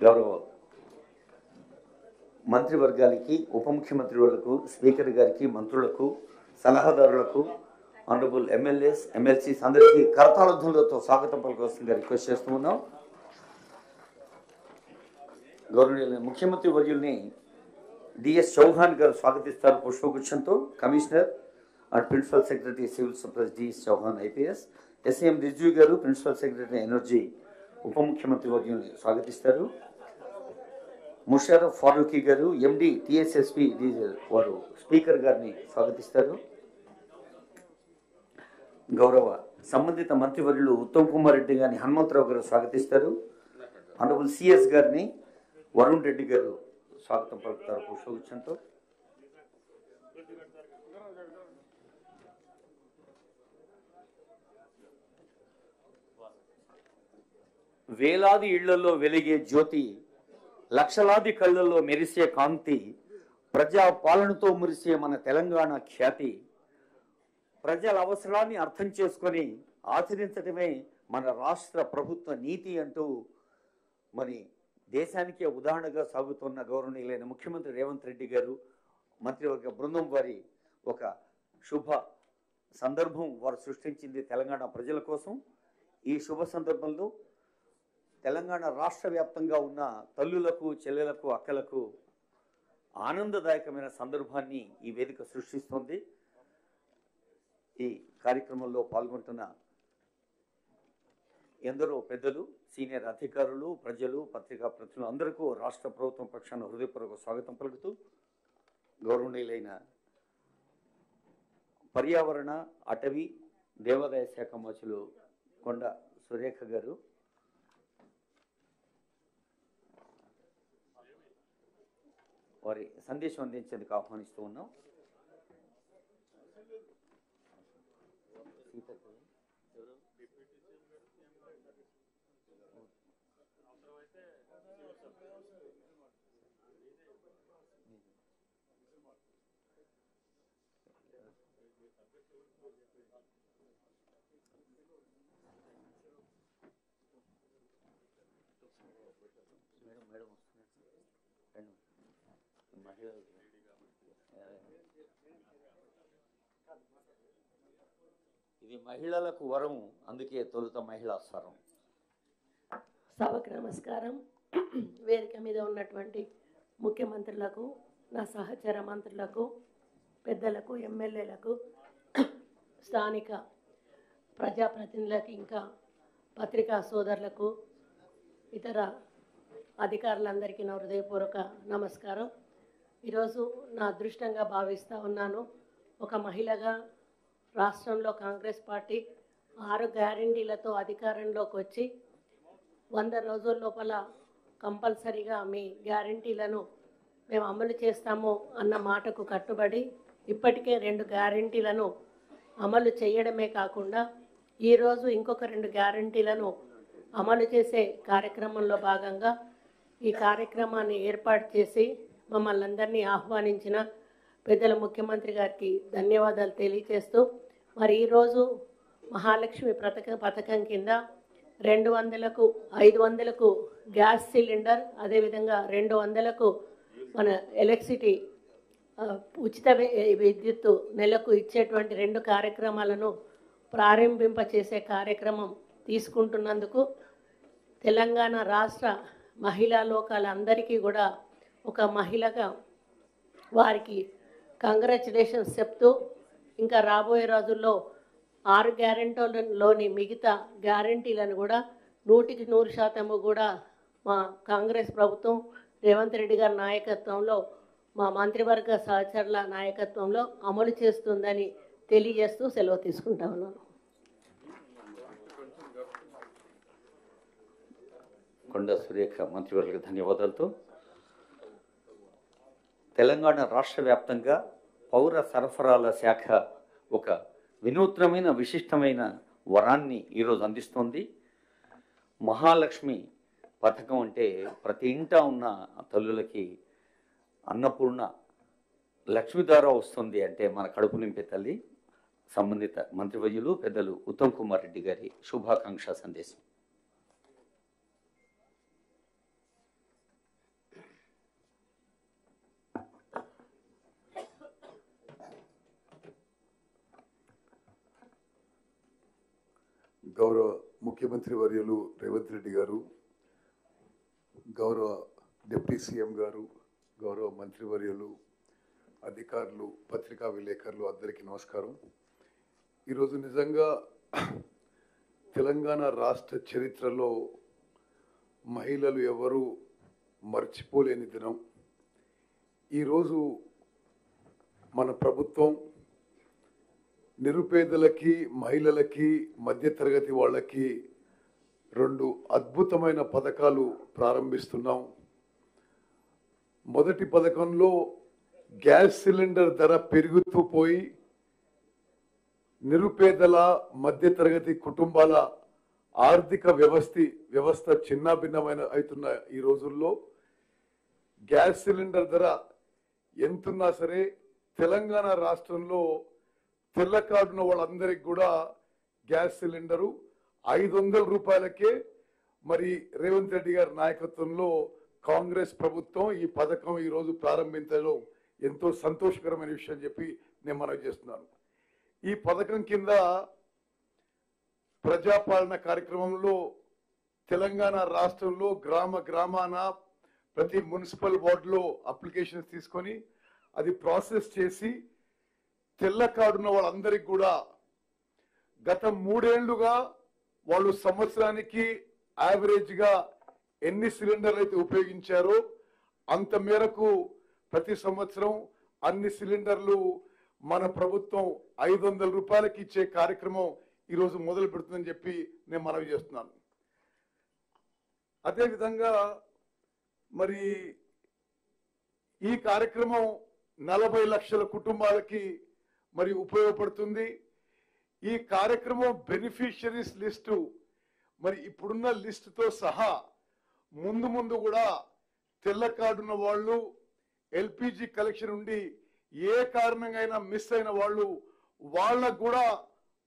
గౌరవ మంత్రివర్గానికి, ఉప ముఖ్యమంత్రి వాళ్ళకు, స్పీకర్ గారికి, మంత్రులకు, సలహాదారులకు, ఆనరబుల్ ఎమ్మెల్యేస్, ఎమ్మెల్సీస్ అందరికీ కరతాళధ్వనులతో స్వాగతం పలకవలసిందిగా రిక్వెస్ట్ చేస్తూ ఉన్నాం. గౌరవనీయులైన ముఖ్యమంత్రి వర్యుల్ని డిఎస్ చౌహాన్ గారు స్వాగతిస్తారు పుష్పగుచ్చంతో. Commissioner and principal secretary civil supplies DS Chauhan IPS. SM Rizvi గారు ప్రిన్సిపల్ సెక్రటరీ ఎనర్జీ ఉప ముఖ్యమంత్రి వర్యుల్ని స్వాగతిస్తారు. ముషర్రఫ్ ఫారూఖీ గారు ఎండి టిఎస్ఎస్పి వారు స్పీకర్ గారిని స్వాగతిస్తారు. గౌరవ సంబంధిత మంత్రివర్యులు ఉత్తమ్ కుమార్ రెడ్డి గారిని హనుమంతరావు గారు స్వాగతిస్తారు. ఆనరబుల్ సిఎస్ గారిని వరుణ్ రెడ్డి గారు స్వాగతం పలుకుతారు పుష్పగుచ్చంతో. వేలాది ఇళ్లలో వెలిగే జ్యోతి, లక్షలాది కళ్ళల్లో మెరిసే కాంతి, ప్రజా పాలనతో మురిసే మన తెలంగాణ ఖ్యాతి, ప్రజల అవసరాన్ని అర్థం చేసుకొని ఆచరించడమే మన రాష్ట్ర ప్రభుత్వ నీతి అంటూ మరి దేశానికే ఉదాహరణగా సాగుతున్న గౌరవనీయులైన ముఖ్యమంత్రి రేవంత్ రెడ్డి గారు, మంత్రివర్గ బృందం వారి ఒక శుభ సందర్భం వారు సృష్టించింది తెలంగాణ ప్రజల కోసం. ఈ శుభ సందర్భంలో తెలంగాణ రాష్ట్ర వ్యాప్తంగా ఉన్న తల్లులకు, చెల్లెలకు, అక్కలకు ఆనందదాయకమైన సందర్భాన్ని ఈ వేదిక సృష్టిస్తుంది. ఈ కార్యక్రమంలో పాల్గొంటున్న ఎందరో పెద్దలు, సీనియర్ అధికారులు, ప్రజలు, పత్రికా ప్రతినిధులు అందరికీ రాష్ట్ర ప్రభుత్వం పక్షాన హృదయపూర్వక స్వాగతం పలుకుతూ, గౌరవనీయులైన పర్యావరణ, అటవీ, దేవాదాయ శాఖ మంత్రులు కొండ సురేఖ గారు వారి సందేశం అందించేందుకు ఆహ్వానిస్తూ ఉన్నాం. ఇది మహిళలకు వరం, అందుకే తొలుత మహిళా స్వరం. సభకు నమస్కారం. వేదిక మీద ఉన్నటువంటి ముఖ్యమంత్రులకు, నా సహచర మంత్రులకు, పెద్దలకు, ఎమ్మెల్యేలకు, స్థానిక ప్రజాప్రతినిధులకు, ఇంకా పత్రికా సోదరులకు, ఇతర అధికారులందరికీ నా హృదయపూర్వక నమస్కారం. ఈరోజు నా అదృష్టంగా భావిస్తూ ఉన్నాను. ఒక మహిళగా రాష్ట్రంలో కాంగ్రెస్ పార్టీ 6 గ్యారంటీలతో అధికారంలోకి వచ్చి 100 రోజుల లోపల కంపల్సరీగా మీ గ్యారంటీలను మేము అమలు చేస్తాము అన్న మాటకు కట్టుబడి ఇప్పటికే 2 గ్యారంటీలను అమలు చేయడమే కాకుండా ఈరోజు ఇంకొక 2 గ్యారంటీలను అమలు చేసే కార్యక్రమంలో భాగంగా ఈ కార్యక్రమాన్ని ఏర్పాటు చేసి మమ్మల్ని అందరినీ ఆహ్వానించిన పెద్దల ముఖ్యమంత్రి గారికి ధన్యవాదాలు తెలియజేస్తూ, మరి ఈరోజు మహాలక్ష్మి పథకం కింద 200కు 500కు గ్యాస్ సిలిండర్, అదేవిధంగా 200కు మన ఎలక్ట్రిసిటీ ఉచిత విద్యుత్తు నెలకు ఇచ్చేటువంటి 2 కార్యక్రమాలను ప్రారంభింపచేసే కార్యక్రమం తీసుకుంటున్నందుకు తెలంగాణ రాష్ట్ర మహిళా లోకాలందరికీ కూడా ఒక మహిళగా వారికి కంగ్రాచులేషన్స్ చెప్తూ, ఇంకా రాబోయే రోజుల్లో 6 గ్యారెంటీలలోని మిగతా గ్యారెంటీలను కూడా 100% కూడా మా కాంగ్రెస్ ప్రభుత్వం రేవంత్ రెడ్డి గారి నాయకత్వంలో, మా మంత్రివర్గ సహచరుల నాయకత్వంలో అమలు చేస్తుందని తెలియజేస్తూ సెలవు తీసుకుంటా ఉన్నాను. కొండ సురేఖ మంత్రివర్గ ధన్యవాదాలతో తెలంగాణ రాష్ట్ర వ్యాప్తంగా పౌర సరఫరాల శాఖ ఒక వినూత్నమైన, విశిష్టమైన వరాన్ని ఈరోజు అందిస్తోంది. మహాలక్ష్మి పథకం అంటే ప్రతి ఇంటా ఉన్న తల్లులకి అన్నపూర్ణ లక్ష్మి ద్వారా వస్తుంది అంటే మన కడుపు నింపే తల్లి. సంబంధిత మంత్రివర్యులు పెద్దలు ఉత్తమ్ కుమార్ రెడ్డి గారి శుభాకాంక్ష సందేశం. గౌరవ ముఖ్యమంత్రి వర్యులు రేవంత్ రెడ్డి గారు, గౌరవ డిప్యూటీ సీఎం గారు, గౌరవ మంత్రివర్యులు, అధికారులు, పత్రికా విలేకరులు అందరికీ నమస్కారం. ఈరోజు నిజంగా తెలంగాణ రాష్ట్ర చరిత్రలో మహిళలు ఎవరు మర్చిపోలేని దినం. ఈరోజు మన ప్రభుత్వం నిరుపేదలకి, మహిళలకి, మధ్యతరగతి వాళ్ళకి 2 అద్భుతమైన పథకాలు ప్రారంభిస్తున్నాం. మొదటి పథకంలో గ్యాస్ సిలిండర్ ధర పెరుగుతూ పోయి నిరుపేదల, మధ్యతరగతి కుటుంబాల ఆర్థిక వ్యవస్థ చిన్నాభిన్నమైన అవుతున్న ఈ రోజుల్లో గ్యాస్ సిలిండర్ ధర ఎంతున్నా సరే తెలంగాణ రాష్ట్రంలో తెల్ల కార్డున్న వాళ్ళందరికీ కూడా గ్యాస్ సిలిండరు 500 రూపాయలకే మరి రేవంత్ రెడ్డి గారి నాయకత్వంలో కాంగ్రెస్ ప్రభుత్వం ఈ పథకం ఈరోజు ప్రారంభించడం ఎంతో సంతోషకరమైన విషయం చెప్పి నేను మనవి చేస్తున్నాను. ఈ పథకం కింద ప్రజాపాలన కార్యక్రమంలో తెలంగాణ రాష్ట్రంలో గ్రామాన ప్రతి మున్సిపల్ వార్డులో అప్లికేషన్స్ తీసుకొని అది ప్రాసెస్ చేసి తెల్ల కార్డున్న వాళ్ళందరికీ కూడా గత 3 ఏళ్లుగా వాళ్ళు సంవత్సరానికి యావరేజ్గా ఎన్ని సిలిండర్లు అయితే ఉపయోగించారో అంత మేరకు ప్రతి సంవత్సరం అన్ని సిలిండర్లు మన ప్రభుత్వం 500 రూపాయలకి ఇచ్చే కార్యక్రమం ఈరోజు మొదలు పెడుతుందని చెప్పి నేను మనవి చేస్తున్నాను. అదేవిధంగా మరి ఈ కార్యక్రమం 40 లక్షల కుటుంబాలకి మరి ఉపయోగపడుతుంది. ఈ కార్యక్రమం బెనిఫిషరీస్ లిస్టు మరి ఇప్పుడున్న లిస్టుతో సహా ముందు కూడా తెల్ల కార్డున్న వాళ్ళు, ఎల్పిజి కలెక్షన్ ఉండి ఏ కారణంగా మిస్ అయిన వాళ్ళు వాళ్ళకు కూడా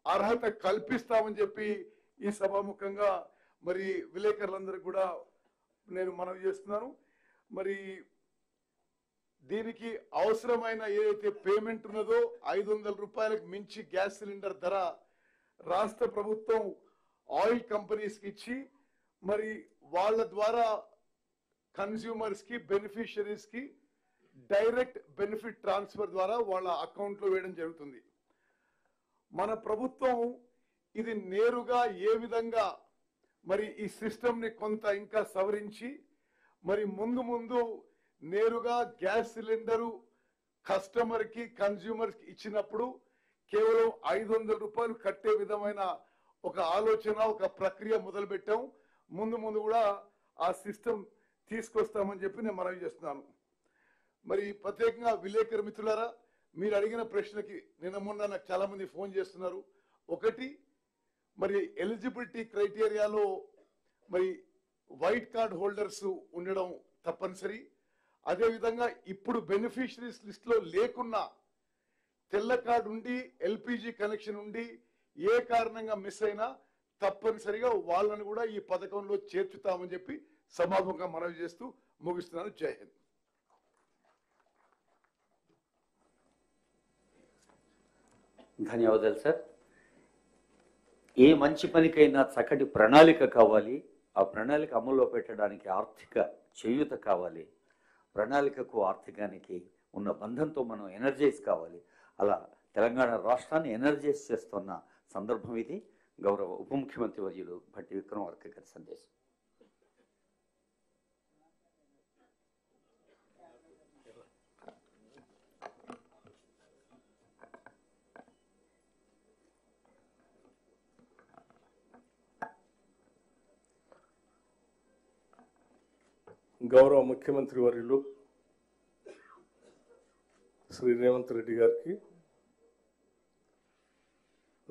అర్హత కల్పిస్తామని చెప్పి ఈ సభాముఖంగా మరి విలేకరులందరికీ కూడా నేను మనవి చేస్తున్నాను. మరి దీనికి అవసరమైన ఏదైతే పేమెంట్ ఉన్నదో 500 రూపాయలకు మించి గ్యాస్ సిలిండర్ ధర రాష్ట్ర ప్రభుత్వం ఆయిల్ కంపెనీస్కి ఇచ్చి మరి వాళ్ళ ద్వారా కన్స్యూమర్స్ కి, బెనిఫిషరీస్ కి డైరెక్ట్ బెనిఫిట్ ట్రాన్స్ఫర్ ద్వారా వాళ్ళ అకౌంట్లో వేయడం జరుగుతుంది. మన ప్రభుత్వం ఇది నేరుగా ఏ విధంగా మరి ఈ సిస్టమ్ ని కొంత ఇంకా సవరించి మరి ముందు నేరుగా గ్యాస్ సిలిండరు కస్టమర్ కి, కన్స్యూమర్ కి ఇచ్చినప్పుడు కేవలం 500 రూపాయలు కట్టే విధమైన ఒక ఆలోచన, ఒక ప్రక్రియ మొదలు పెట్టాం. ముందు కూడా ఆ సిస్టమ్ తీసుకొస్తామని చెప్పి నేను మనవి చేస్తున్నాను. మరి ప్రత్యేకంగా విలేకరు మిత్రులారా, మీరు అడిగిన ప్రశ్నకి మొన్న నాకు చాలా మంది ఫోన్ చేస్తున్నారు. ఒకటి, మరి ఎలిజిబిలిటీ క్రైటీరియాలో మరి వైట్ కార్డ్ హోల్డర్స్ ఉండడం తప్పనిసరి. అదేవిధంగా ఇప్పుడు బెనిఫిషరీస్ లిస్ట్ లో లేకున్నా తెల్ల కార్డు ఉండి, ఎల్పిజి కనెక్షన్ ఉండి ఏ కారణంగా మిస్ అయినా తప్పనిసరిగా వాళ్ళని కూడా ఈ పథకంలో చేర్చుతామని చెప్పి సమాపంగా మనవి చేస్తూ ముగిస్తున్నాను. జై హింద్. ధన్యవాదాలు సార్. ఏ మంచి పనికైనా చక్కటి ప్రణాళిక కావాలి. ఆ ప్రణాళిక అమల్లో పెట్టడానికి ఆర్థిక చేయూత కావాలి. ప్రణాళికకు ఆర్థికానికి ఉన్న బంధంతో మనం ఎనర్జైజ్ కావాలి. అలా తెలంగాణ రాష్ట్రాన్ని ఎనర్జైజ్ చేస్తున్న సందర్భం ఇది. గౌరవ ఉప ముఖ్యమంత్రి వర్యులు భట్టి విక్రమార్క గారి సందేశం. గౌరవ ముఖ్యమంత్రి వర్యులు శ్రీ రేవంత్ రెడ్డి గారికి,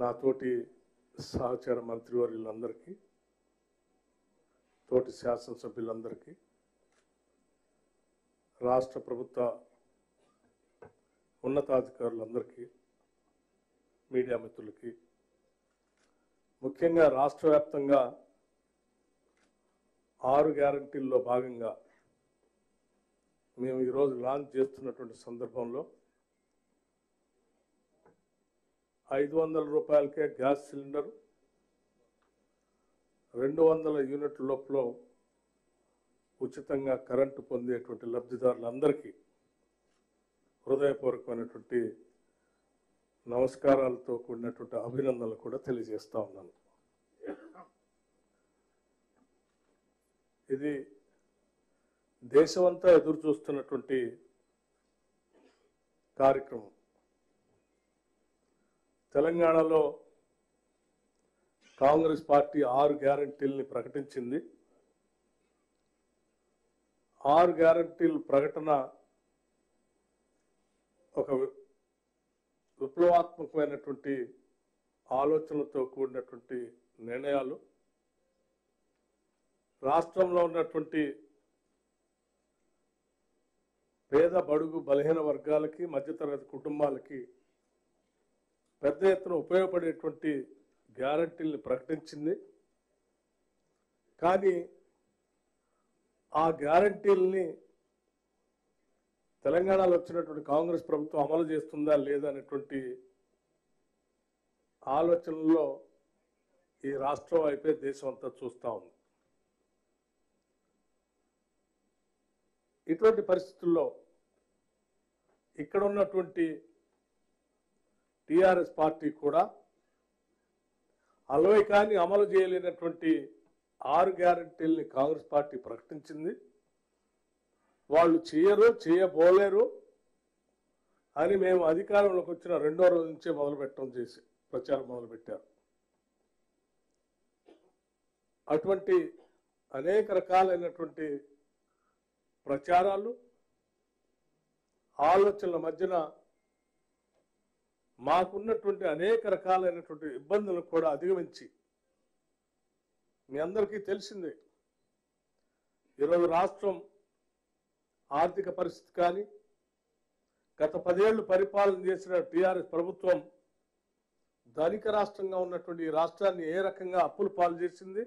నాతోటి సహచర మంత్రివర్యులందరికీ, తోటి శాసనసభ్యులందరికీ, రాష్ట్ర ప్రభుత్వ ఉన్నతాధికారులందరికీ, మీడియా మిత్రులకి, ముఖ్యంగా రాష్ట్ర వ్యాప్తంగా 6 గ్యారంటీల్లో భాగంగా మేము ఈరోజు లాంచ్ చేస్తున్నటువంటి సందర్భంలో 500 రూపాయలకే గ్యాస్ సిలిండరు, 200 యూనిట్ల లోపల ఉచితంగా కరెంటు పొందేటువంటి లబ్ధిదారులందరికీ హృదయపూర్వకమైనటువంటి నమస్కారాలతో కూడినటువంటి అభినందనలు కూడా తెలియజేస్తా ఉన్నాను. ఇది దేశమంతా ఎదురు చూస్తున్నటువంటి కార్యక్రమం. తెలంగాణలో కాంగ్రెస్ పార్టీ 6 గ్యారంటీల్ని ప్రకటించింది. 6 గ్యారంటీల ప్రకటన ఒక విప్లవాత్మకమైనటువంటి ఆలోచనలతో కూడినటువంటి నిర్ణయాలు. రాష్ట్రంలో ఉన్నటువంటి పేద బడుగు బలహీన వర్గాలకి మధ్యతరగతి కుటుంబాలకి పెద్ద ఎత్తున ఉపయోగపడేటువంటి గ్యారంటీల్ని ప్రకటించింది. కానీ ఆ గ్యారంటీల్ని తెలంగాణలో వచ్చినటువంటి కాంగ్రెస్ ప్రభుత్వం అమలు చేస్తుందా లేదా అనేటువంటి ఆలోచనలో ఈ రాష్ట్రం అయిపోయి దేశం అంతా చూస్తూ ఉంది. ఇటువంటి పరిస్థితుల్లో ఇక్కడ ఉన్నటువంటి టిఆర్ఎస్ పార్టీ కూడా అలవైకాన్ని అమలు చేయలేనటువంటి 6 గ్యారంటీల్ని కాంగ్రెస్ పార్టీ ప్రకటించింది. వాళ్ళు చేయబోలేరు అని మేము అధికారంలోకి వచ్చిన 2వ రోజు నుంచే ప్రచారం మొదలుపెట్టారు. అటువంటి అనేక రకాలైనటువంటి ప్రచారాలు ఆలోచనల మధ్యన మాకున్నటువంటి అనేక రకాలైనటువంటి ఇబ్బందులను కూడా అధిగమించి మీ అందరికీ తెలిసిందే ఈరోజు రాష్ట్రం ఆర్థిక పరిస్థితి కానీ గత 10 ఏళ్లు పరిపాలన చేసిన టిఆర్ఎస్ ప్రభుత్వం ధనిక రాష్ట్రంగా ఉన్నటువంటి ఈ రాష్ట్రాన్ని ఏ రకంగా అప్పుల పాలు చేసింది.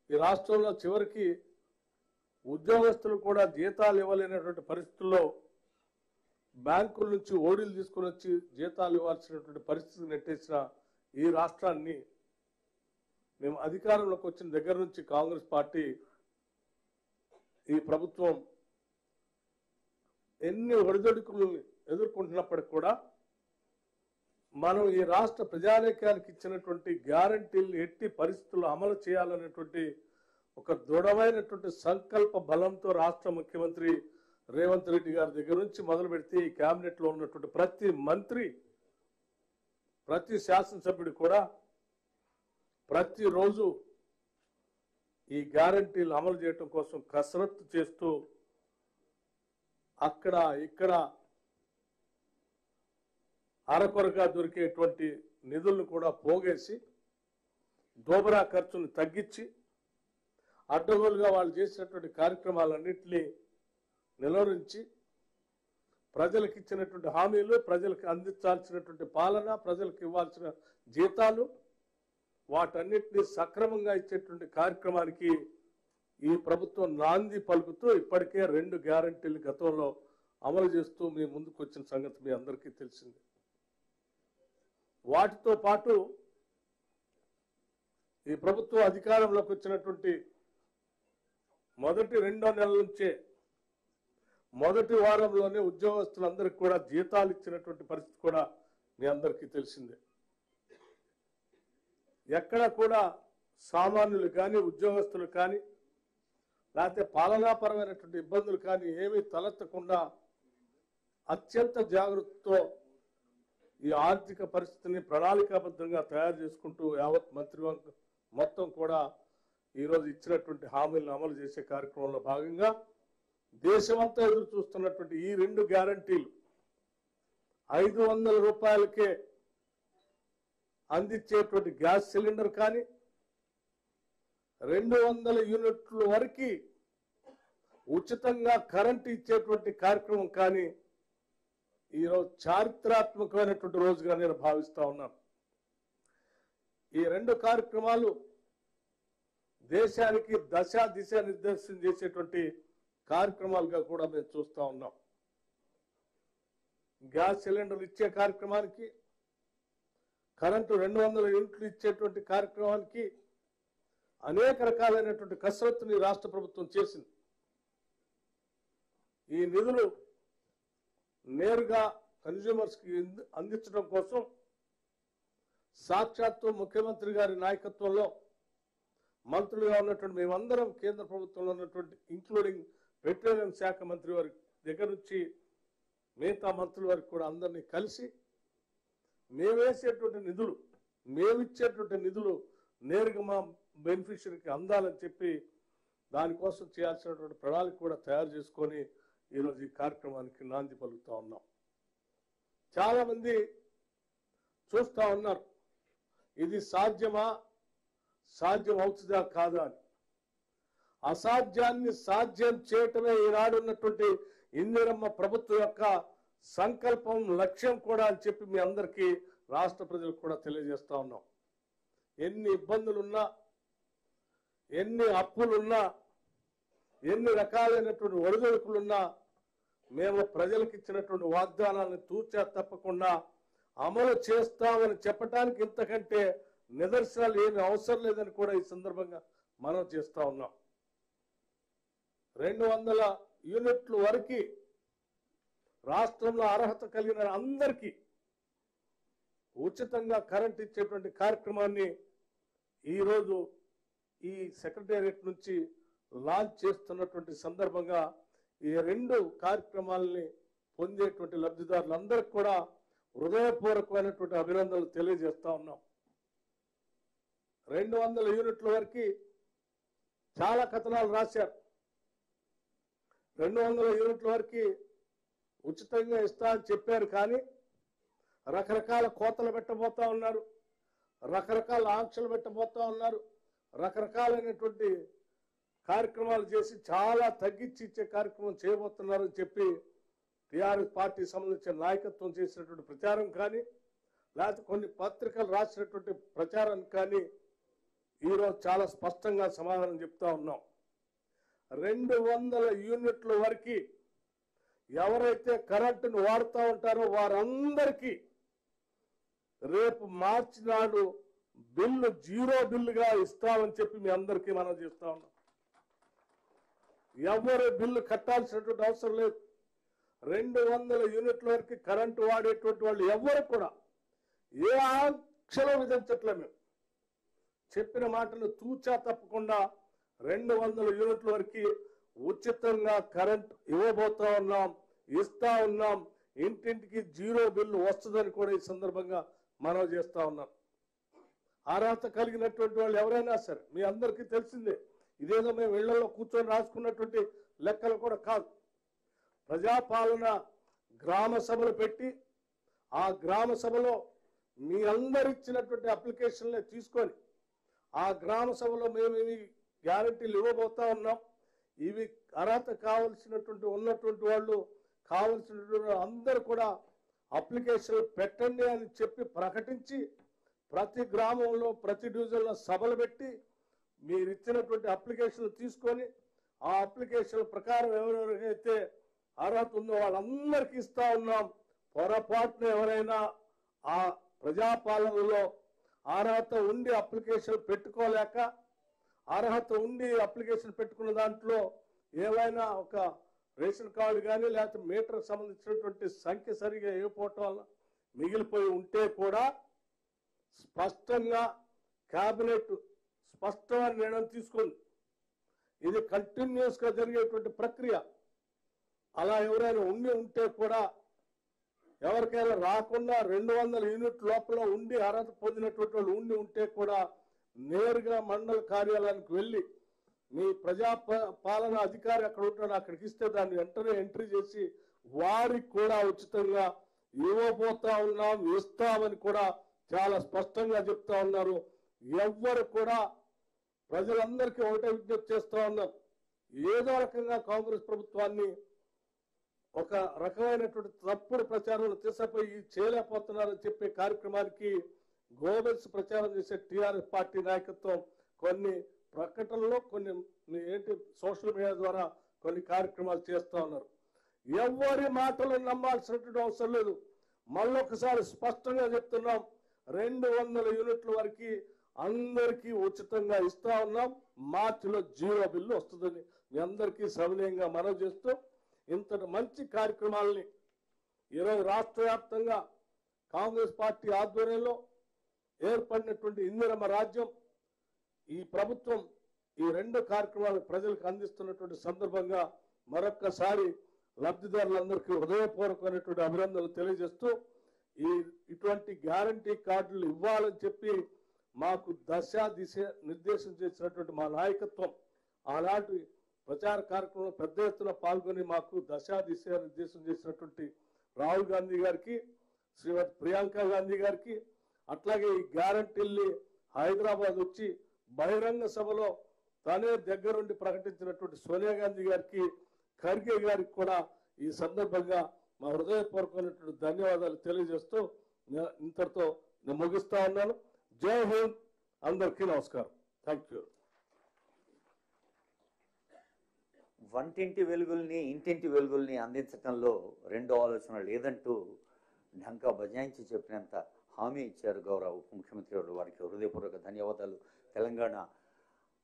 ఈ రాష్ట్రంలో చివరికి ఉద్యోగస్తులు కూడా జీతాలు ఇవ్వలేనటువంటి పరిస్థితుల్లో బ్యాంకుల నుంచి ఓడీలు తీసుకుని వచ్చి జీతాలు ఇవ్వాల్సినటువంటి పరిస్థితి నెట్టేసిన ఈ రాష్ట్రాన్ని మేము అధికారంలోకి వచ్చిన దగ్గర నుంచి కాంగ్రెస్ పార్టీ ఈ ప్రభుత్వం ఎన్ని ఒడిదొడుకులు ఎదుర్కొంటున్నప్పటికీ కూడా మనం ఈ రాష్ట్ర ప్రజానీకానికి ఇచ్చినటువంటి గ్యారంటీలు ఎట్టి పరిస్థితుల్లో అమలు చేయాలనేటువంటి ఒక దృఢమైనటువంటి సంకల్ప బలంతో రాష్ట్ర ముఖ్యమంత్రి రేవంత్ రెడ్డి గారి దగ్గర నుంచి మొదలు పెడితే ఈ కేబినెట్ లో ఉన్నటువంటి ప్రతి మంత్రి ప్రతి శాసనసభ్యుడు కూడా ప్రతిరోజు ఈ గ్యారంటీలు అమలు చేయడం కోసం కసరత్తు చేస్తూ అక్కడ ఇక్కడ అరకొరగా దొరికేటువంటి నిధులను కూడా పోగేసి దోబరా ఖర్చును తగ్గించి అడ్డగోలుగా వాళ్ళు చేసినటువంటి కార్యక్రమాలన్నింటినీ నిలువరించి ప్రజలకు ఇచ్చినటువంటి హామీలు, ప్రజలకు అందించాల్సినటువంటి పాలన, ప్రజలకు ఇవ్వాల్సిన జీతాలు వాటన్నిటినీ సక్రమంగా ఇచ్చేటువంటి కార్యక్రమానికి ఈ ప్రభుత్వం నాంది పలుకుతూ ఇప్పటికే 2 గ్యారంటీలు గతంలో అమలు చేస్తూ మీ ముందుకు వచ్చిన సంగతి మీ అందరికీ తెలిసింది. వాటితో పాటు ఈ ప్రభుత్వం అధికారంలోకి వచ్చినటువంటి మొదటి 2వ నెలల నుంచే మొదటి వారంలోనే ఉద్యోగస్తులందరికీ కూడా జీతాలు ఇచ్చినటువంటి పరిస్థితి కూడా మీ అందరికీ తెలిసిందే. ఎక్కడ కూడా సామాన్యులు కానీ ఉద్యోగస్తులు కానీ లేకపోతే పాలనాపరమైనటువంటి ఇబ్బందులు కానీ ఏమీ తలెత్తకుండా అత్యంత జాగ్రత్తతో ఈ ఆర్థిక పరిస్థితిని ప్రణాళికాబద్ధంగా తయారు చేసుకుంటూ యావత్ మంత్రివర్గం మొత్తం కూడా ఈరోజు ఇచ్చినటువంటి హామీలను అమలు చేసే కార్యక్రమంలో భాగంగా దేశమంతా ఎదురు చూస్తున్నటువంటి ఈ 2 గ్యారంటీలు 500 రూపాయలకే అందించేటువంటి గ్యాస్ సిలిండర్ కానీ 200 యూనిట్ల వరకు ఉచితంగా కరెంటు ఇచ్చేటువంటి కార్యక్రమం కానీ ఈరోజు చారిత్రాత్మకమైనటువంటి రోజుగా నేను భావిస్తా ఉన్నాను. ఈ 2 కార్యక్రమాలు దేశానికి దిశ నిర్దేశం చేసేటువంటి కార్యక్రమాలుగా కూడా మేము చూస్తా ఉన్నాం. గ్యాస్ సిలిండర్ ఇచ్చే కార్యక్రమానికి కరెంటు 200 యూనిట్లు ఇచ్చేటువంటి కార్యక్రమానికి అనేక రకాలైనటువంటి కసరత్తుని రాష్ట్ర ప్రభుత్వం చేసింది. ఈ నిధులు నేరుగా కన్జ్యూమర్స్కి అందించడం కోసం సాక్షాత్తు ముఖ్యమంత్రి గారి నాయకత్వంలో మంత్రులుగా ఉన్నటువంటి మేమందరం కేంద్ర ప్రభుత్వంలో ఉన్నటువంటి ఇంక్లూడింగ్ పెట్రోలియం శాఖ మంత్రి వారి దగ్గర నుంచి మిగతా మంత్రుల వారికి కూడా అందరినీ కలిసి మేమేసేటువంటి నిధులు మేమిచ్చేటువంటి నిధులు నేరుగా మా బెనిఫిషరీకి అందాలని చెప్పి దానికోసం చేయాల్సినటువంటి ప్రణాళిక కూడా తయారు చేసుకొని ఈరోజు ఈ కార్యక్రమానికి నాంది పలుకుతా ఉన్నాం. చాలామంది చూస్తూ ఉన్నారు ఇది సాధ్యమా, సాధ్యం అవుతుందా కాదా అని. అసాధ్యాన్ని సాధ్యం చేయటమే ఈనాడు ఉన్నటువంటి ఇందిరమ్మ ప్రభుత్వం యొక్క సంకల్పం, లక్ష్యం కూడా అని చెప్పి మీ అందరికీ రాష్ట్ర ప్రజలకు కూడా తెలియజేస్తా ఉన్నాం. ఎన్ని ఇబ్బందులున్నా, ఎన్ని అప్పులున్నా, ఎన్ని రకాలైనటువంటి ఒడిదుడుకులున్నా మేము ప్రజలకు ఇచ్చినటువంటి వాగ్దానాలను తూచా తప్పకుండా అమలు చేస్తామని చెప్పడానికి ఇంతకంటే నిదర్శనాలు ఏమి అవసరం లేదని కూడా ఈ సందర్భంగా మనం చేస్తా ఉన్నాం. 200 యూనిట్ల వరకు రాష్ట్రంలో అర్హత కలిగిన అందరికీ ఉచితంగా కరెంట్ ఇచ్చేటువంటి కార్యక్రమాన్ని ఈరోజు ఈ సెక్రటేరియట్ నుంచి లాంచ్ చేస్తున్నటువంటి సందర్భంగా ఈ 2 కార్యక్రమాలని పొందేటువంటి లబ్ధిదారులందరికీ కూడా హృదయపూర్వకమైనటువంటి అభినందనలు తెలియజేస్తా ఉన్నాం. 200 యూనిట్ల వరకు చాలా కథనాలు రాశారు. 200 యూనిట్ల వరకు ఉచితంగా ఇస్తా అని చెప్పారు, కానీ రకరకాల కోతలు పెట్టబోతా ఉన్నారు, రకరకాల ఆంక్షలు పెట్టబోతా ఉన్నారు, రకరకాలైనటువంటి కార్యక్రమాలు చేసి చాలా తగ్గించి ఇచ్చే కార్యక్రమం చేయబోతున్నారని చెప్పి టీఆర్ఎస్ పార్టీ సంబంధించిన నాయకత్వం చేసినటువంటి ప్రచారం కానీ, లేకపోతే కొన్ని పత్రికలు రాసినటువంటి ప్రచారం కానీ ఈరోజు చాలా స్పష్టంగా సమాధానం చెప్తా ఉన్నాం. 200 యూనిట్ల వరకు ఎవరైతే కరెంటును వాడుతూ ఉంటారో వారందరికీ రేపు మార్చి నాడు బిల్లు 0 బిల్లుగా ఇస్తామని చెప్పి మీ అందరికీ మనం చేస్తా ఉన్నాం. ఎవరు బిల్లు కట్టాల్సినటువంటి అవసరం లేదు. 200 యూనిట్ల వరకు కరెంటు వాడేటువంటి వాళ్ళు ఎవరు కూడా ఏ ఆంక్షలు విధించట్లే. మేము చెప్పిన మాటలు తూచా తప్పకుండా 200 యూనిట్ల వరకు ఉచితంగా కరెంట్ ఇవ్వబోతా ఉన్నాం, ఇస్తా ఉన్నాం. ఇంటింటికి 0 బిల్లు వస్తుందని కూడా ఈ సందర్భంగా మనం చేస్తా ఉన్నాం. అర్హత కలిగినటువంటి వాళ్ళు ఎవరైనా సరే మీ అందరికీ తెలిసిందే, ఇదేదో మేము ఇళ్లలో కూర్చొని రాసుకున్నటువంటి లెక్కలు కూడా కాదు. ప్రజాపాలన గ్రామ సభలు పెట్టి ఆ గ్రామ సభలో మీ అందరిచ్చినటువంటి అప్లికేషన్లే తీసుకొని ఆ గ్రామ సభలో మేము ఇవి గ్యారంటీలు ఇవ్వబోతా ఉన్నాం. ఇవి అర్హత కావలసినటువంటి ఉన్నటువంటి వాళ్ళు కావలసినటువంటి అందరూ కూడా అప్లికేషన్లు పెట్టండి అని చెప్పి ప్రకటించి ప్రతి గ్రామంలో ప్రతి డివిజన్లో సభలు పెట్టి మీరు ఇచ్చినటువంటి అప్లికేషన్లు తీసుకొని ఆ అప్లికేషన్ల ప్రకారం ఎవరెవరికైతే అర్హత ఉందో వాళ్ళందరికీ ఇస్తా ఉన్నాం. పొరపాటున ఎవరైనా ఆ ప్రజాపాలనలో అర్హత ఉండి అప్లికేషన్ పెట్టుకోలేక అర్హత ఉండి అప్లికేషన్ పెట్టుకున్న దాంట్లో ఏవైనా ఒక రేషన్ కార్డు కానీ లేకపోతే మీటర్కి సంబంధించినటువంటి సంఖ్య సరిగా ఇవ్వకపోవటం వల్ల మిగిలిపోయి ఉంటే కూడా స్పష్టంగా కేబినెట్ స్పష్టమైన నిర్ణయం తీసుకుంది. ఇది కంటిన్యూస్ గా జరిగేటువంటి ప్రక్రియ. అలా ఎవరైనా ఉంటే కూడా ఎవరికైనా రాకుండా 200 యూనిట్ లోపల ఉండి అర్హత పొందినటువంటి వాళ్ళు ఉంటే కూడా నేరుగా మండల కార్యాలయానికి వెళ్ళి మీ పాలన అధికారి అక్కడ ఉంటాడు, అక్కడికి ఇస్తే దాన్ని వెంటనే ఎంట్రీ చేసి వారికి కూడా ఉచితంగా ఇవ్వబోతా ఉన్నాం, ఇస్తామని కూడా చాలా స్పష్టంగా చెప్తా ఉన్నారు. ఎవ్వరు కూడా ప్రజలందరికీ ఒకటే విజ్ఞప్తి చేస్తా ఉన్నారు, ఏదో రకంగా కాంగ్రెస్ ప్రభుత్వాన్ని ఒక రకమైనటువంటి తప్పుడు ప్రచారాలు తీసుకుపోయి చేయలేకపోతున్నారని చెప్పే కార్యక్రమానికి గోబెల్స్ ప్రచారం చేసే టీఆర్ఎస్ పార్టీ నాయకత్వం కొన్ని ప్రకటనలో కొన్ని సోషల్ మీడియా ద్వారా కొన్ని కార్యక్రమాలు చేస్తా ఉన్నారు. ఎవరి మాటలు నమ్మాల్సినటువంటి అవసరం లేదు. మళ్ళొకసారి స్పష్టంగా చెప్తున్నాం, 200 యూనిట్ల వరకు అందరికీ ఉచితంగా ఇస్తా ఉన్నాం. మార్చిలో 0 బిల్లు వస్తుందని మీ అందరికీ సవినయంగా మనవి చేస్తూ, ఇంతటి మంచి కార్యక్రమాలని ఈరోజు రాష్ట్ర వ్యాప్తంగా కాంగ్రెస్ పార్టీ ఆధ్వర్యంలో ఏర్పడినటువంటి ఇందిరమ్మ రాజ్యం ఈ ప్రభుత్వం ఈ 2 కార్యక్రమాలు ప్రజలకు అందిస్తున్నటువంటి సందర్భంగా మరొక్కసారి లబ్ధిదారులందరికీ హృదయపూర్వకమైనటువంటి అభినందనలు తెలియజేస్తూ, ఇటువంటి గ్యారంటీ కార్డులు ఇవ్వాలని చెప్పి మాకు దశ దిశ నిర్దేశం చేసినటువంటి మా నాయకత్వం ఆనాటి ప్రచార కార్యక్రమంలో పెద్ద ఎత్తున పాల్గొని మాకు దశ దిశ నిర్దేశం చేసినటువంటి రాహుల్ గాంధీ గారికి, శ్రీమతి ప్రియాంక గాంధీ గారికి, అట్లాగే ఈ గ్యారంటీల్ని హైదరాబాద్ వచ్చి బహిరంగ సభలో తనే దగ్గరుండి ప్రకటించినటువంటి సోనియా గాంధీ గారికి, ఖర్గే గారికి కూడా ఈ సందర్భంగా మా హృదయపూర్వకమైనటువంటి ధన్యవాదాలు తెలియజేస్తూ ఇంతటితో నేను ముగిస్తా ఉన్నాను. జై హింద్, అందరికీ నమస్కారం. Thank you. వంటింటి వెలుగుల్ని ఇంటింటి వెలుగుల్ని అందించడంలో రెండో ఆలోచన లేదంటూ ఢంకా బజాయించి చెప్పినంత హామీ ఇచ్చారు గౌరవ ఉప ముఖ్యమంత్రి గారు. వారికి హృదయపూర్వక ధన్యవాదాలు తెలంగాణ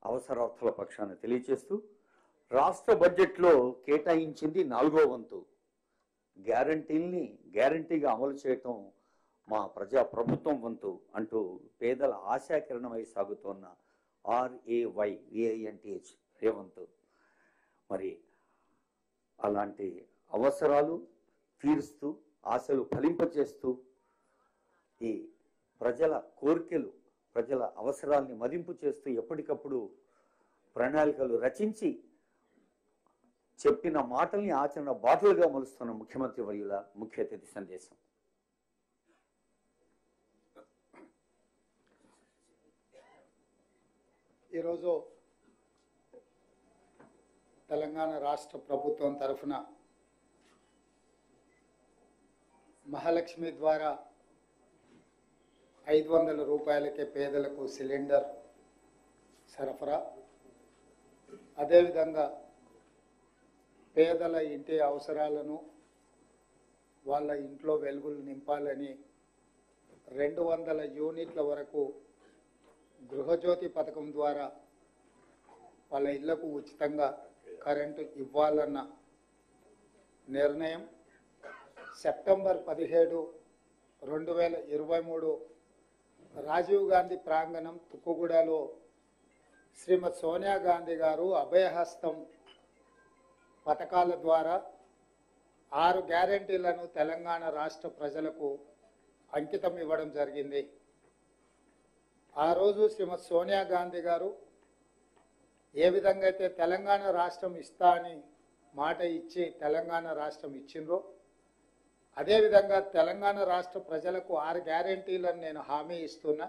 అవసరార్థుల పక్షాన తెలియజేస్తూ, రాష్ట్ర బడ్జెట్లో కేటాయించింది 4వ వంతు. గ్యారంటీగా అమలు చేయటం మా ప్రభుత్వం వంతు అంటూ పేదల ఆశాకిరణమై సాగుతోన్న RAYVINTH రేవంత్ మరి అలాంటి అవసరాలు తీరుస్తూ, ఆశలు ఫలింపచేస్తూ, ఈ ప్రజల కోరికలు, ప్రజల అవసరాల్ని మదింపు చేస్తూ ఎప్పటికప్పుడు ప్రణాళికలు రచించి చెప్పిన మాటల్ని ఆచరణ బాటలుగా మలుస్తున్న ముఖ్యమంత్రి వర్యుల ముఖ్య అతిథి సందేశం. ఈరోజు తెలంగాణ రాష్ట్ర ప్రభుత్వం తరఫున మహాలక్ష్మి ద్వారా 500 రూపాయలకే పేదలకు సిలిండర్ సరఫరా, అదేవిధంగా పేదల ఇంటి అవసరాలను, వాళ్ళ ఇంట్లో వెలుగులు నింపాలని 200 యూనిట్ల వరకు గృహజ్యోతి పథకం ద్వారా వాళ్ళ ఇళ్లకు ఉచితంగా కరెంటు ఇవ్వాలన్న నిర్ణయం సెప్టెంబర్ 17, 2023 రాజీవ్ గాంధీ ప్రాంగణం తుక్కుగూడలో శ్రీమతి సోనియా గాంధీ గారు అభయహస్తం పథకాల ద్వారా 6 గ్యారంటీలను తెలంగాణ రాష్ట్ర ప్రజలకు అంకితం ఇవ్వడం జరిగింది. ఆ రోజు శ్రీమతి సోనియా గాంధీ గారు ఏ విధంగా అయితే తెలంగాణ రాష్ట్రం ఇస్తా అని మాట ఇచ్చి తెలంగాణ రాష్ట్రం ఇచ్చిండ్రో, అదేవిధంగా తెలంగాణ రాష్ట్ర ప్రజలకు 6 గ్యారంటీలను నేను హామీ ఇస్తున్నా,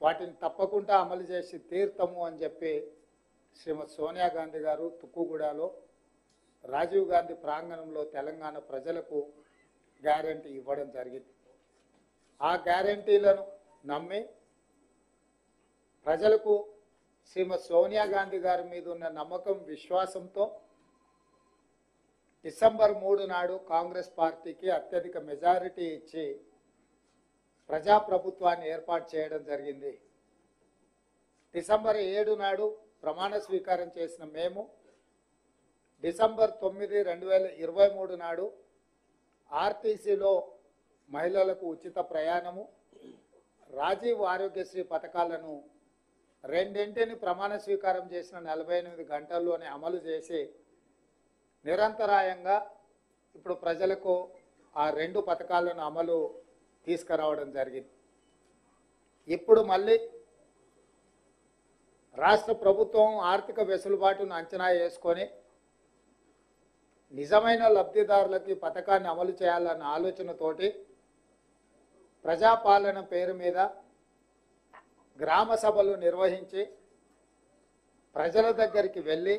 వాటిని తప్పకుండా అమలు చేసి తీర్తాము అని చెప్పి శ్రీమతి సోనియా గాంధీ గారు తుక్కుగూడలో రాజీవ్ గాంధీ ప్రాంగణంలో తెలంగాణ ప్రజలకు గ్యారంటీ ఇవ్వడం జరిగింది. ఆ గ్యారంటీలను నమ్మి ప్రజలకు శ్రీమతి సోనియా గాంధీ గారి మీద ఉన్న నమ్మకం, విశ్వాసంతో డిసెంబర్ 3 నాడు కాంగ్రెస్ పార్టీకి అత్యధిక మెజారిటీ ఇచ్చి ప్రజాప్రభుత్వాన్ని ఏర్పాటు చేయడం జరిగింది. డిసెంబర్ 7 నాడు ప్రమాణ స్వీకారం చేసిన మేము డిసెంబర్ 9, 2023 నాడు ఆర్టీసీలో మహిళలకు ఉచిత ప్రయాణము, రాజీవ్ ఆరోగ్యశ్రీ పథకాలను రెండింటిని ప్రమాణ స్వీకారం చేసిన 48 గంటల్లోనే అమలు చేసి నిరంతరాయంగా ఇప్పుడు ప్రజలకు ఆ 2 పథకాలను అమలు తీసుకురావడం జరిగింది. ఇప్పుడు మళ్ళీ రాష్ట్ర ప్రభుత్వం ఆర్థిక వెసులుబాటును అంచనా వేసుకొని నిజమైన లబ్ధిదారులకి పథకాన్ని అమలు చేయాలన్న ఆలోచనతోటి ప్రజాపాలన పేరు మీద గ్రామ సభలు నిర్వహించి ప్రజల దగ్గరికి వెళ్ళి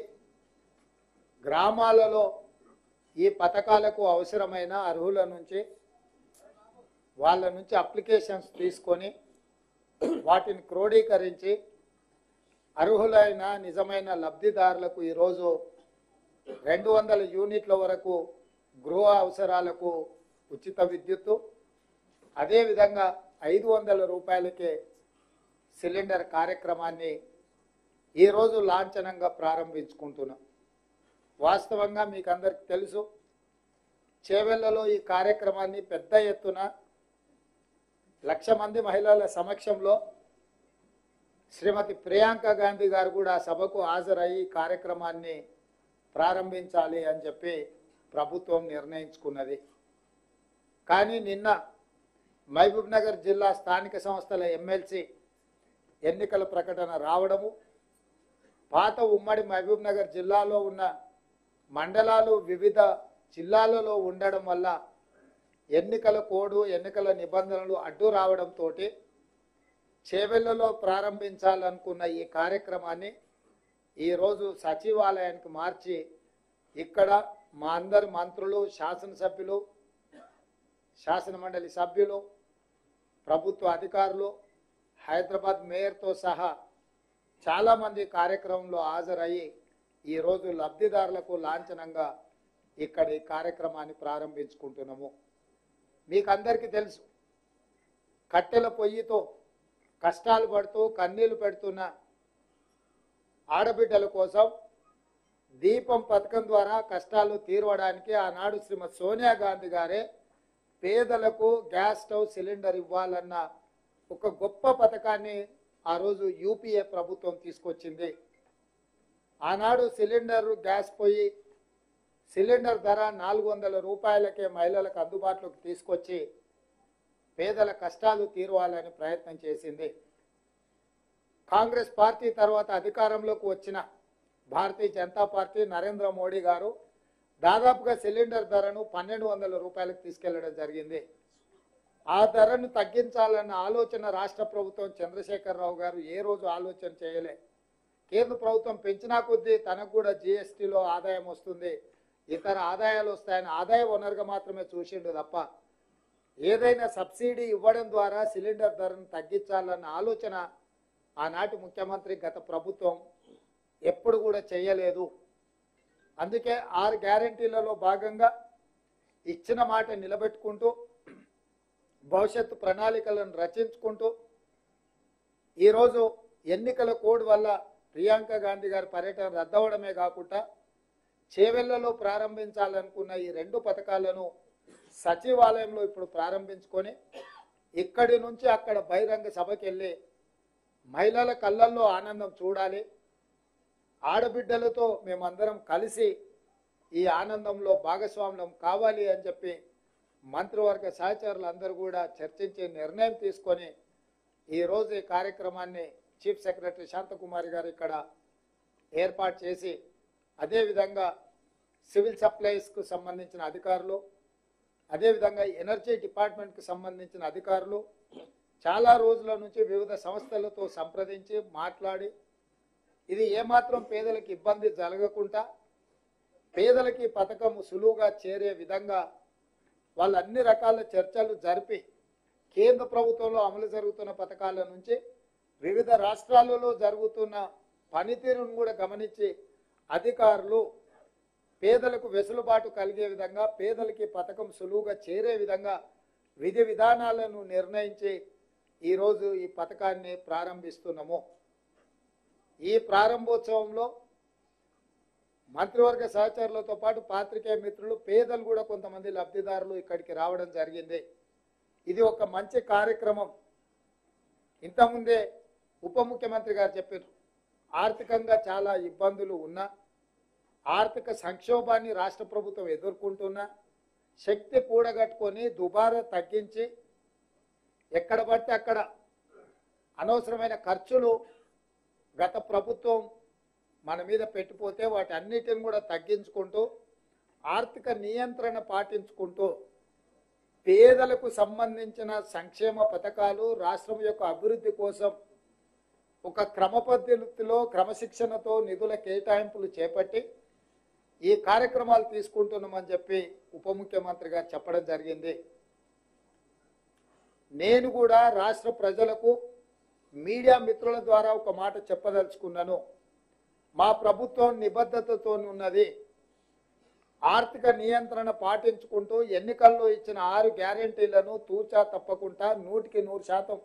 గ్రామాలలో ఈ పథకాలకు అవసరమైన అర్హుల నుంచి వాళ్ళ నుంచి అప్లికేషన్స్ తీసుకొని వాటిని క్రోడీకరించి అర్హులైన నిజమైన లబ్ధిదారులకు ఈరోజు 200 యూనిట్ల వరకు గృహ అవసరాలకు ఉచిత విద్యుత్తు, అదేవిధంగా 500 రూపాయలకే సిలిండర్ కార్యక్రమాన్ని ఈరోజు లాంఛనంగా ప్రారంభించుకుంటున్నాం. వాస్తవంగా మీకు అందరికీ తెలుసు, చేవెళ్లలో ఈ కార్యక్రమాన్ని పెద్ద ఎత్తున 1,00,000 మంది మహిళల సమక్షంలో శ్రీమతి ప్రియాంక గాంధీ గారు కూడా సభకు హాజరయ్యి కార్యక్రమాన్ని ప్రారంభించాలి అని చెప్పి ప్రభుత్వం నిర్ణయించుకున్నది. కానీ నిన్న మహబూబ్ నగర్ జిల్లా స్థానిక సంస్థల ఎమ్మెల్సీ ఎన్నికల ప్రకటన రావడము, పాత ఉమ్మడి మహబూబ్ నగర్ జిల్లాలో ఉన్న మండలాలు వివిధ జిల్లాలలో ఉండడం వల్ల ఎన్నికల కోడ్ ఎన్నికల నిబంధనలు అడ్డు రావడంతో చేవెళ్లలో ప్రారంభించాలనుకున్న ఈ కార్యక్రమాన్ని ఈరోజు సచివాలయానికి మార్చి ఇక్కడ మా అందరి మంత్రులు, శాసనసభ్యులు, శాసనమండలి సభ్యులు, ప్రభుత్వ అధికారులు, హైదరాబాద్ మేయర్తో సహా చాలామంది కార్యక్రమంలో హాజరయ్యి ఈరోజు లబ్ధిదారులకు లాంఛనంగా ఇక్కడ ఈ కార్యక్రమాన్ని ప్రారంభించుకుంటున్నాము. మీకు అందరికీ తెలుసు, కట్టెల పొయ్యితో కష్టాలు పడుతూ కన్నీళ్లు పెడుతున్న ఆడబిడ్డల కోసం దీపం పథకం ద్వారా కష్టాలు తీరవడానికి ఆనాడు శ్రీమతి సోనియా గాంధీ గారే పేదలకు గ్యాస్ స్టవ్ సిలిండర్ ఇవ్వాలన్న ఒక గొప్ప పథకాన్ని ఆ రోజు యూపీఏ ప్రభుత్వం తీసుకొచ్చింది. ఆనాడు సిలిండర్ గ్యాస్ పొయ్యి సిలిండర్ ధర 400 రూపాయలకే మహిళలకు అందుబాటులోకి తీసుకొచ్చి పేదల కష్టాలు తీరవాలని ప్రయత్నం చేసింది. కాంగ్రెస్ పార్టీ తర్వాత అధికారంలోకి వచ్చిన భారతీయ జనతా పార్టీ నరేంద్ర మోడీ గారు దాదాపుగా సిలిండర్ ధరను 1200 రూపాయలకు తీసుకెళ్లడం జరిగింది. ఆ ధరను తగ్గించాలన్న ఆలోచన రాష్ట్ర ప్రభుత్వం చంద్రశేఖరరావు గారు ఏ రోజు ఆలోచన చేయలే. కేంద్ర ప్రభుత్వం పెంచినా కొద్దీ తనకు కూడా జీఎస్టీలో ఆదాయం వస్తుంది, ఇతర ఆదాయాలు వస్తాయని ఆదాయ వనరుగా మాత్రమే చూసిండు తప్ప ఏదైనా సబ్సిడీ ఇవ్వడం ద్వారా సిలిండర్ ధరను తగ్గించాలన్న ఆలోచన ఆనాటి ముఖ్యమంత్రి గత ప్రభుత్వం ఎప్పుడు కూడా చేయలేదు. అందుకే 6 గ్యారెంటీలలో భాగంగా ఇచ్చిన మాట నిలబెట్టుకుంటూ భవిష్యత్తు ప్రణాళికలను రచించుకుంటూ ఈరోజు ఎన్నికల కోడ్ వల్ల ప్రియాంక గాంధీ గారి పర్యటన రద్దవడమే కాకుండా చేవెళ్లలో ప్రారంభించాలనుకున్న ఈ 2 పథకాలను సచివాలయంలో ఇప్పుడు ప్రారంభించుకొని ఇక్కడి నుంచి అక్కడ బహిరంగ సభకి వెళ్ళి మహిళల కళ్ళల్లో ఆనందం చూడాలి, ఆడబిడ్డలతో మేమందరం కలిసి ఈ ఆనందంలో భాగస్వామ్యం కావాలి అని చెప్పి మంత్రివర్గ సహచరులు అందరూ కూడా చర్చించి నిర్ణయం తీసుకొని ఈరోజు ఈ కార్యక్రమాన్ని చీఫ్ సెక్రటరీ శాంతకుమారి గారు ఇక్కడ ఏర్పాటు చేసి, అదేవిధంగా సివిల్ సప్లైస్కు సంబంధించిన అధికారులు, అదేవిధంగా ఎనర్జీ డిపార్ట్మెంట్కి సంబంధించిన అధికారులు చాలా రోజుల నుంచి వివిధ సంస్థలతో సంప్రదించి మాట్లాడి ఇది ఏమాత్రం పేదలకు ఇబ్బంది జరగకుండా పేదలకి పథకం సులువుగా చేరే విధంగా వాళ్ళు అన్ని రకాల చర్చలు జరిపి కేంద్ర ప్రభుత్వంలో అమలు జరుగుతున్న పథకాల నుంచి వివిధ రాష్ట్రాలలో జరుగుతున్న పనితీరును కూడా గమనించి అధికారులు పేదలకు వెసులుబాటు కలిగే విధంగా పేదలకి పథకం సులువుగా చేరే విధంగా విధి విధానాలను నిర్ణయించి ఈరోజు ఈ పథకాన్ని ప్రారంభిస్తున్నాము. ఈ ప్రారంభోత్సవంలో మంత్రివర్గ సహచరులతో పాటు పాత్రికేయ మిత్రులు, పేదలు కూడా కొంతమంది లబ్ధిదారులు ఇక్కడికి రావడం జరిగింది. ఇది ఒక మంచి కార్యక్రమం. ఇంతకుముందే ఉప ముఖ్యమంత్రి గారు చెప్పారు, ఆర్థికంగా చాలా ఇబ్బందులు ఉన్నా, ఆర్థిక సంక్షోభాన్ని రాష్ట్ర ప్రభుత్వం ఎదుర్కొంటున్నా శక్తి కూడగట్టుకొని దుబారా తగ్గించి ఎక్కడ పడితే అక్కడ అనవసరమైన ఖర్చులు గత ప్రభుత్వం మన మీద పెట్టిపోతే వాటి అన్నిటిని కూడా తగ్గించుకుంటూ ఆర్థిక నియంత్రణ పాటించుకుంటూ పేదలకు సంబంధించిన సంక్షేమ పథకాలు రాష్ట్రం యొక్క అభివృద్ధి కోసం ఒక క్రమ పద్ధతిలో క్రమశిక్షణతో నిధుల కేటాయింపులు చేపట్టి ఈ కార్యక్రమాలు తీసుకుంటున్నామని చెప్పి ఉప ముఖ్యమంత్రి గారు చెప్పడం జరిగింది. నేను కూడా రాష్ట్ర ప్రజలకు మీడియా మిత్రుల ద్వారా ఒక మాట చెప్పదలుచుకున్నాను. మా ప్రభుత్వం నిబద్ధతతో ఉన్నది. ఆర్థిక నియంత్రణ పాటించుకుంటూ ఎన్నికల్లో ఇచ్చిన 6 గ్యారెంటీలను తూచా తప్పకుండా 100%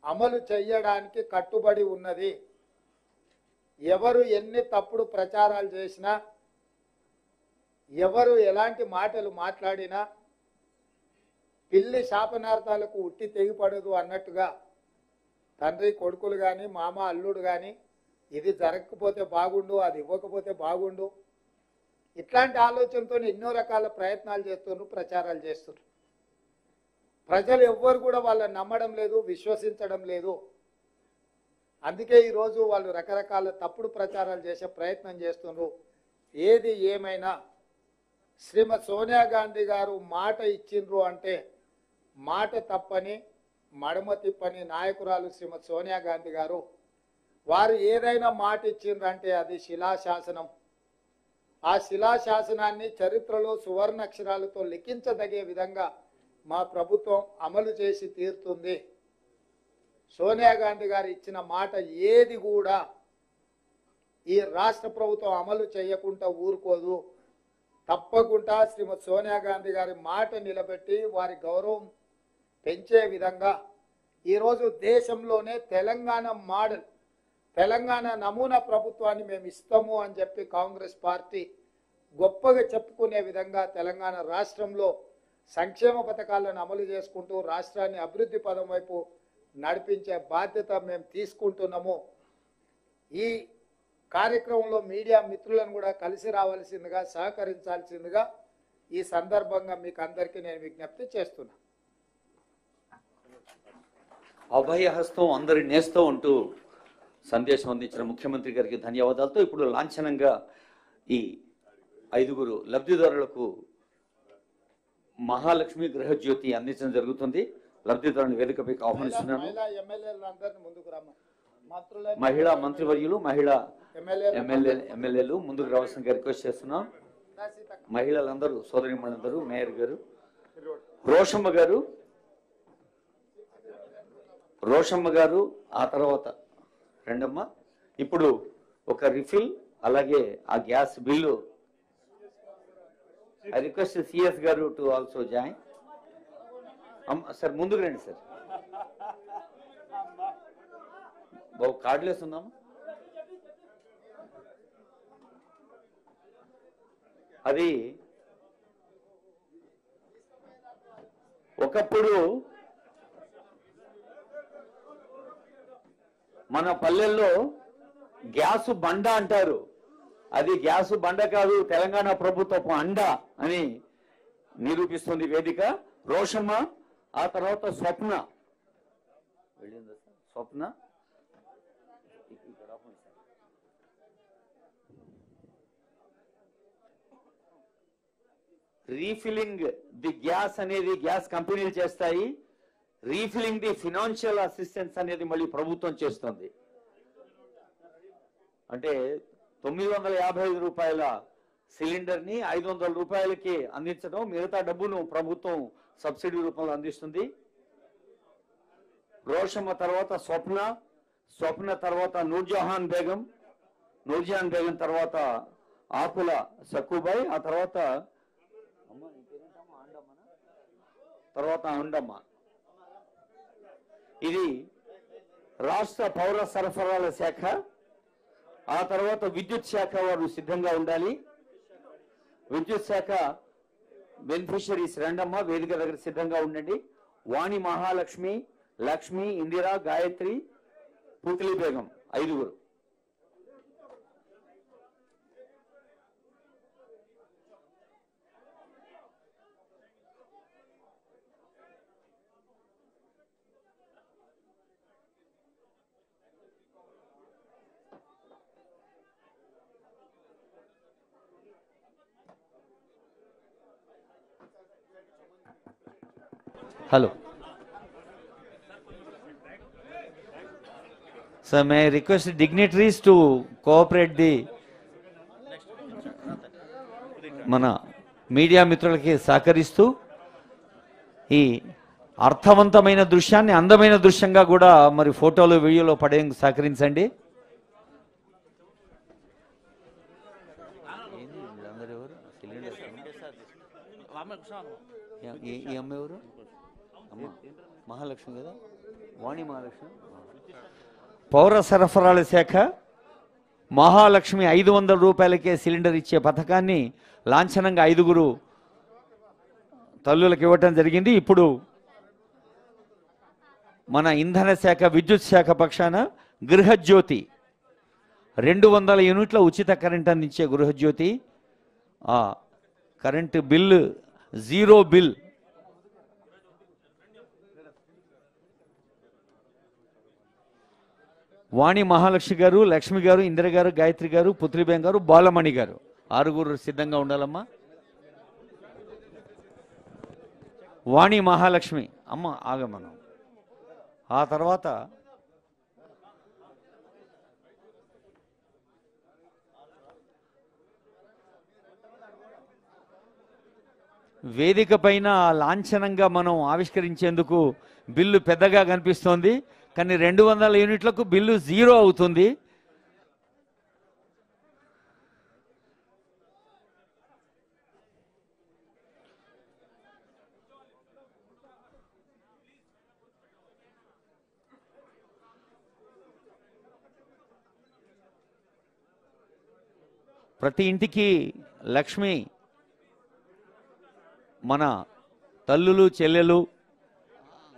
అమలు చేయడానికి కట్టుబడి ఉన్నది. ఎవరు ఎన్ని తప్పుడు ప్రచారాలు చేసినా, ఎవరు ఎలాంటి మాటలు మాట్లాడినా పిల్లి శాపనార్థాలకు ఉట్టి తెగిపడదు అన్నట్టుగా తండ్రి కొడుకులు కానీ మామ అల్లుడు కానీ ఇది జరగకపోతే బాగుండు, అది ఇవ్వకపోతే బాగుండు, ఇట్లాంటి ఆలోచనతో ఎన్నో రకాల ప్రయత్నాలు చేస్తున్నారు, ప్రచారాలు చేస్తున్నారు. ప్రజలు ఎవ్వరు కూడా వాళ్ళని నమ్మడం లేదు, విశ్వసించడం లేదు. అందుకే ఈరోజు వాళ్ళు రకరకాల తప్పుడు ప్రచారాలు చేసే ప్రయత్నం చేస్తున్నారు. ఏది ఏమైనా శ్రీమతి సోనియా గాంధీ గారు మాట ఇచ్చిండ్రు అంటే మాట తప్పని మడమ తిప్పని నాయకురాలు శ్రీమతి సోనియా గాంధీ గారు. వారు ఏదైనా మాట ఇచ్చిండ్రంటే అది శిలాశాసనం. ఆ శిలాశాసనాన్ని చరిత్రలో సువర్ణాక్షరాలతో లిఖించదగే విధంగా మా ప్రభుత్వం అమలు చేసి తీరుతుంది. సోనియా గాంధీ గారు ఇచ్చిన మాట ఏది కూడా ఈ రాష్ట్ర ప్రభుత్వం అమలు చేయకుండా ఊరుకోదు. తప్పకుండా శ్రీమతి సోనియా గాంధీ గారి మాట నిలబెట్టి వారి గౌరవం పెంచే విధంగా ఈరోజు దేశంలోనే తెలంగాణ మోడల్, తెలంగాణ నమూనా ప్రభుత్వాన్ని మేము ఇస్తాము అని చెప్పి కాంగ్రెస్ పార్టీ గొప్పగా చెప్పుకునే విధంగా తెలంగాణ రాష్ట్రంలో సంక్షేమ పథకాలను అమలు చేసుకుంటూ రాష్ట్రాన్ని అభివృద్ధి పదం వైపు నడిపించే బాధ్యత మేము తీసుకుంటున్నాము. ఈ కార్యక్రమంలో మీడియా మిత్రులను కూడా కలిసి రావాల్సిందిగా, సహకరించాల్సిందిగా ఈ సందర్భంగా మీకు అందరికీ నేను విజ్ఞప్తి చేస్తున్నా. అభయహస్తం అందరి నేస్తం అంటూ సందేశం అందించిన ముఖ్యమంత్రి గారికి ధన్యవాదాలతో ఇప్పుడు లాంఛనంగా ఈ 5 లబ్ధిదారులకు మహాలక్ష్మి గృహజ్యోతి అందించడం జరుగుతుంది. లబ్ధిదారుని వేదికపైకి ఆహ్వానిస్తున్నాను. మహిళా మంత్రివర్యులు, మహిళా ఎమ్మెల్యేలు ముందుకు రావాల్సిన రిక్వెస్ట్ చేస్తున్నాం. మహిళలందరూ, సోదరిమణులందరూ, మేయర్ గారు, రోషమ్మ గారు, ఆ తర్వాత రెండమ్మ. ఇప్పుడు ఒక రిఫిల్, అలాగే ఆ gas bill. I request CS గారు టు ఆల్సో జాయిన్. సార్ ముందుకు రండి సార్. బాబు కార్డులు వేస్తున్నాము. అది ఒకప్పుడు మన పల్లెల్లో గ్యాసు బండ అంటారు. అది గ్యాసు బండ కాదు, తెలంగాణ ప్రభుత్వపు అండ అని నిరూపిస్తుంది వేదిక. రోషమ్మ, ఆ తర్వాత స్వప్న. రీఫిలింగ్ ది గ్యాస్ అనేది గ్యాస్ కంపెనీలు చేస్తాయి. రీఫిలింగ్ ది ఫినాన్షియల్ అసిస్టెన్స్ అనేది మళ్ళీ ప్రభుత్వం చేస్తుంది. అంటే 955 రూపాయల సిలిండర్ ని 500 రూపాయలకి అందించడం, మిగతా డబ్బును ప్రభుత్వం సబ్సిడీ రూపంలో అందిస్తుంది. రోషమ్మ తర్వాత స్వప్న తర్వాత నూర్జహాన్ బేగం తర్వాత ఆకుల సక్కుబాయ్, ఆ తర్వాత అండమ్మ. ఇది రాష్ట్ర పౌర సరఫరాల శాఖ, ఆ తర్వాత విద్యుత్ శాఖ వారు సిద్ధంగా ఉండాలి. విద్యుత్ శాఖ బెనిఫిషరీస్ రెండమ్మ వేదిక దగ్గర సిద్ధంగా ఉండండి. వాణి, Mahalakshmi, Lakshmi, Indira, Gayatri, పుత్లి Begum 5. Hello. Sir, may I request the dignitaries to cooperate మన మీడియా మిత్రులకి సహకరిస్తూ ఈ అర్థవంతమైన దృశ్యాన్ని అందమైన దృశ్యంగా కూడా మరి ఫోటోలు, వీడియోలో పడేందుకు సహకరించండి. సిలిండర్ ఈ అమ్మ ఎవరు? అమ్మ మహాలక్ష్మి కదా, వాణి మహాలక్ష్మి. పౌర సరఫరాల శాఖ మహాలక్ష్మి 500 రూపాయలకే సిలిండర్ ఇచ్చే పథకాన్ని లాంఛనంగా 5 తల్లులకు ఇవ్వటం జరిగింది. ఇప్పుడు మన ఇంధన శాఖ విద్యుత్ శాఖ పక్షాన గృహజ్యోతి 200 యూనిట్ల ఉచిత కరెంట్ అందించే గృహజ్యోతి, కరెంటు బిల్లు 0 బిల్. వాణి మహాలక్ష్మి గారు, లక్ష్మి గారు, ఇందిర గారు, గాయత్రి గారు, పుత్రిబేన్ గారు, బాలమణి గారు 6 సిద్ధంగా ఉండాలమ్మా. వాణి మహాలక్ష్మి అమ్మ ఆగమనం. ఆ తర్వాత వేదిక పైన లాంఛనంగా మనం ఆవిష్కరించేందుకు బిల్లు పెద్దగా కనిపిస్తోంది, కానీ 200 యూనిట్లకు బిల్లు 0 అవుతుంది. ప్రతి ఇంటికి లక్ష్మి మన తల్లులు, చెల్లెలు,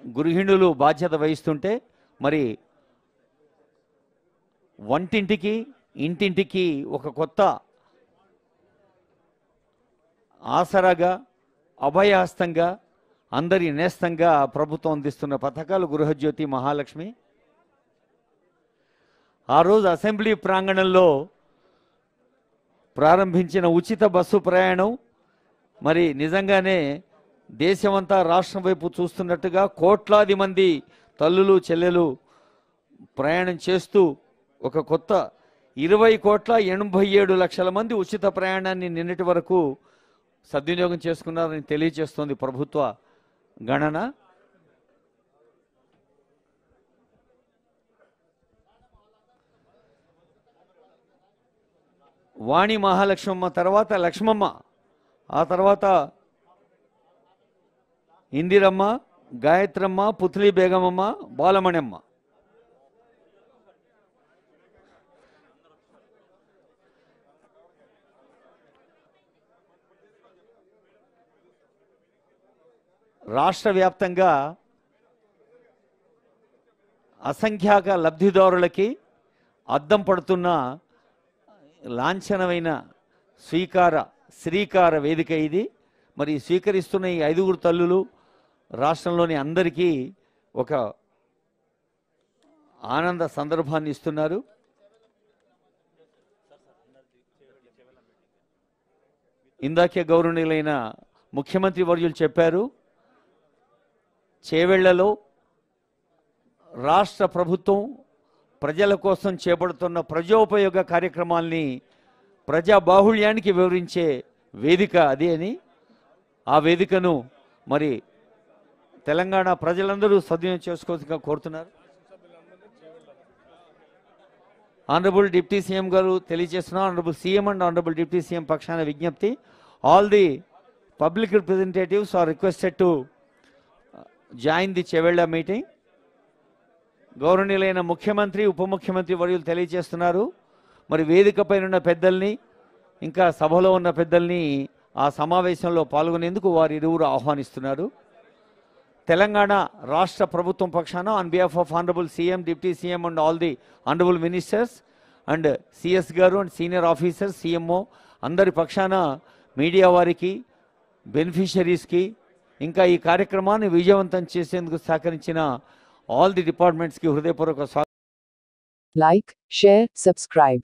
గృహిణులు బాధ్యత వహిస్తుంటే, మరి వంటింటికి, ఇంటింటికి ఒక కొత్త ఆసరాగా, అభయహస్తంగా, అందరి నేస్తంగా ప్రభుత్వం అందిస్తున్న పథకాలు గృహజ్యోతి, మహాలక్ష్మి. ఆ రోజు అసెంబ్లీ ప్రాంగణంలో ప్రారంభించిన ఉచిత బస్సు ప్రయాణం మరి నిజంగానే దేశమంతా రాష్ట్రం వైపు చూస్తున్నట్టుగా కోట్లాది మంది తల్లులు, చెల్లెలు ప్రయాణం చేస్తూ ఒక కొత్త 20,87,00,000 మంది ఉచిత ప్రయాణాన్ని నిన్నటి వరకు సద్వినియోగం చేసుకున్నారని తెలియజేస్తోంది ప్రభుత్వ గణన. వాణి మహాలక్ష్మమ్మ తర్వాత లక్ష్మమ్మ, ఆ తర్వాత ఇందిరమ్మ, గాయత్రమ్మ, పుత్లి బేగమమ్మ, బాలమణమ్మ. రాష్ట్ర వ్యాప్తంగా అసంఖ్యాక లబ్ధిదారులకి అద్దం పడుతున్న లాంఛనమైన శ్రీకార వేదిక ఇది. మరి స్వీకరిస్తున్న ఈ 5 తల్లులు రాష్ట్రంలోని అందరికీ ఒక ఆనంద సందర్భాన్ని ఇస్తున్నారు. ఇందాకే గౌరవనీయులైన ముఖ్యమంత్రి వర్యులు చెప్పారు, చేవెళ్లలో రాష్ట్ర ప్రభుత్వం ప్రజల కోసం చేపడుతున్న ప్రజోపయోగ కార్యక్రమాల్ని ప్రజాబాహుళ్యానికి వివరించే వేదిక అది అని. ఆ వేదికను మరి తెలంగాణ ప్రజలందరూ సద్వినియోగం చేసుకోవాల్సిందిగా కోరుతున్నారు. ఆనరబుల్ డిప్యూటీ సీఎం గారు తెలియజేస్తున్నారు. Honourable CM and honourable deputy CM పక్షాన విజ్ఞప్తి, all the public representatives are requested to join the Chevella meeting. గౌరవనీయులైన ముఖ్యమంత్రి, ఉప ముఖ్యమంత్రి వర్యులు తెలియజేస్తున్నారు, మరి వేదికపైన ఉన్న పెద్దల్ని, ఇంకా సభలో ఉన్న పెద్దల్ని ఆ సమావేశంలో పాల్గొనేందుకు వారి ఇరువురు ఆహ్వానిస్తున్నారు. తెలంగాణ రాష్ట్ర ప్రభుత్వం పక్షాన on behalf of honourable CM, deputy CM and all the honourable ministers and CS గారు అండ్ సీనియర్ ఆఫీసర్స్, సిఎంఓ అందరి పక్షాన మీడియా వారికి, బెనిఫిషరీస్కి, ఇంకా ఈ కార్యక్రమాన్ని విజయవంతం చేసేందుకు సహకరించిన ఆల్ ది డిపార్ట్మెంట్స్కి హృదయపూర్వక స్వాగతం. Like, share, subscribe.